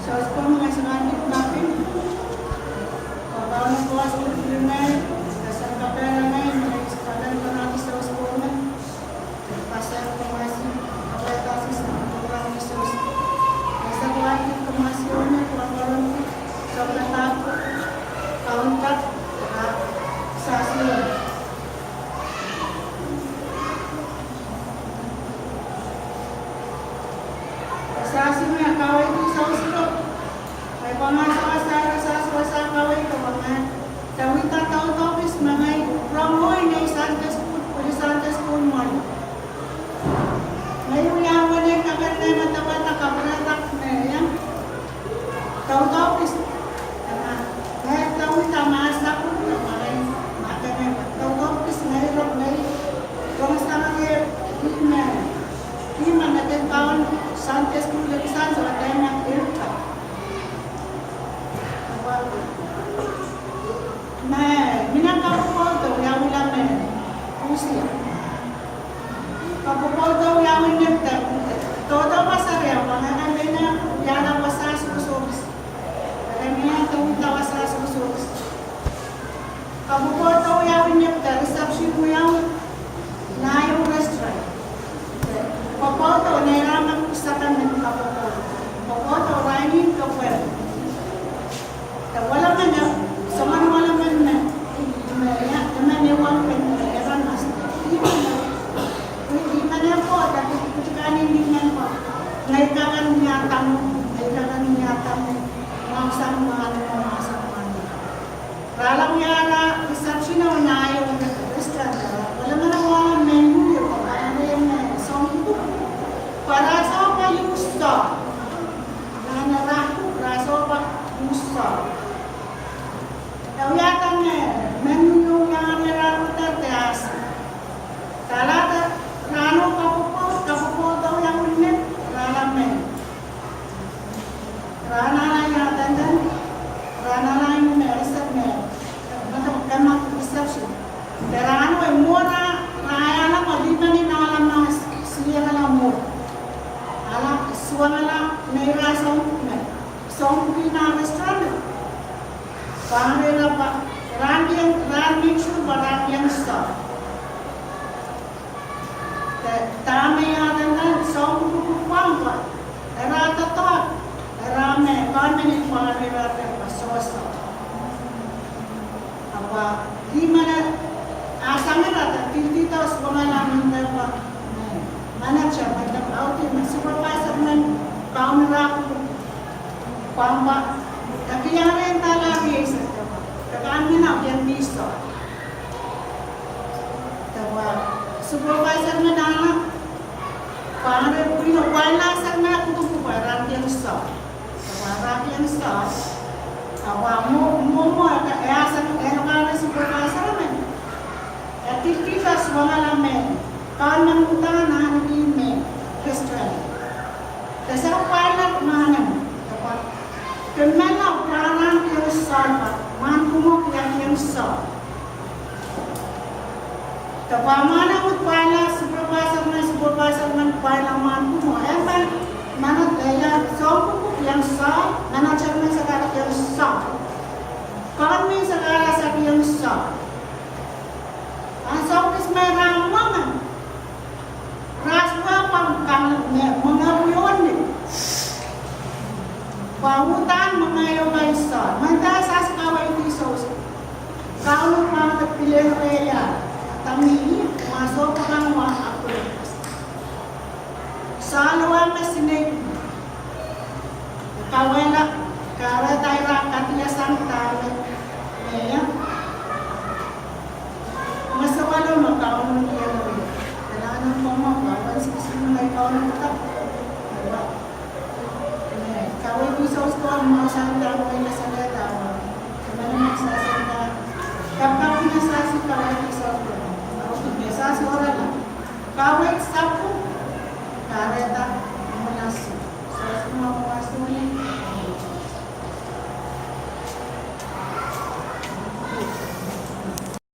Sa sekolah mga sanganin natin. Pagkaw ng kuwas ko din na sa kapera ngayon, may iskalan ko natin sa sekolah. Pasal ko masih awal kasus ng program Yesus. Sa kuwalit ko masih una ko ang karoon sa platako, kauntat, sa sila. Sa sila, kaway ko sa usilog. May pamasak sa kaway ko, mga tawita taon-tawis, mga promoy na Santa School Mall. Ngayon yaman yung kagat na matapat na kabratak na yan. Taon-tawis. Ngayon tawita, maasa ko na mga taon-tawis, ngayon, kung sa mga Hima natin taon Santa School of Santa sa tayo ng Irka. Minakapupoto, yaw laman. Pusiya. Kapupoto, yaw nagta. Todo pasarya, mga kami na yana wasas usos. Kami na tawita wasas usos. Kapupoto, yaw nagta. Reception mo yaw na yung restaurant. Kapupoto, nairaman ko sa kami kapupoto. Kapupoto, rainin ka pwede. Wala man na, sa wala man na, naman yung ewan mas. Hindi man na po, dahil kutikanin din yan po. Ngayon niyata mo, mga sang mga Ralang yara, reception na unayo ng restaurant. Wala man ang mga menu yun, kaya na yung song para sa pa yung gusto. Nanaraho, para sa pa gusto. Tawiyatan na, menu yung meraro teas. Talata, rano kapupo daw yung ulit, ralamen. Rana na yata dan, rana na yung mereset na. Kamak reception. Pero ano ay mura, raya na palima ni nalam na siya na mo. Alam, suwa na may rasong na. Song pina restaurant. Pangre na pa, randing sure ba randing stop. Tama yata na, song pupupang pa. Erata to, erame, kami ni pangre rata pa, sosa. Apa, di mana asalnya rata, tito semua namin dapat manager, macam outing, supervisor man, kaum raku, pamba, tapi yang lain tak lagi saja. Kami nak yang bisa. Tawa, supervisor man anak, pangre punya wala sana untuk bubaran yang sah, bubaran yang sah. Awa mo asan erkana supervisor man. Kita semua lamen. Kan mengutana di me restaurant. Dasar pilot mana? Dapat. Kemana peranan yang sah? Mankumok yang sah. Dapat mana pilot supervisor man pilot mankumok. Emang mana daya songkuk yang sah, manajer man segala yang sah. Kami segala yang sah. Asal kismerang mana? Raswa pangkang mengabuyon ni. Pangutan mengayo kaisa. Manta sa kaway tisos. Kau mga terpilih raya. Tami masuk kang wa ako. Salwa mesinay. Kawela kara tayo katiya santa. Ya. Masawalo makaon ng iyan. Kailangan mo mabawan sa mga ikaw ng utak. Diba? Kaway pisos ko ang mga santa ko ay nasalita. Kaya naman sasanda. Kapag pinasasi kaway pisos ko. Pinasasi oral lang. Kaway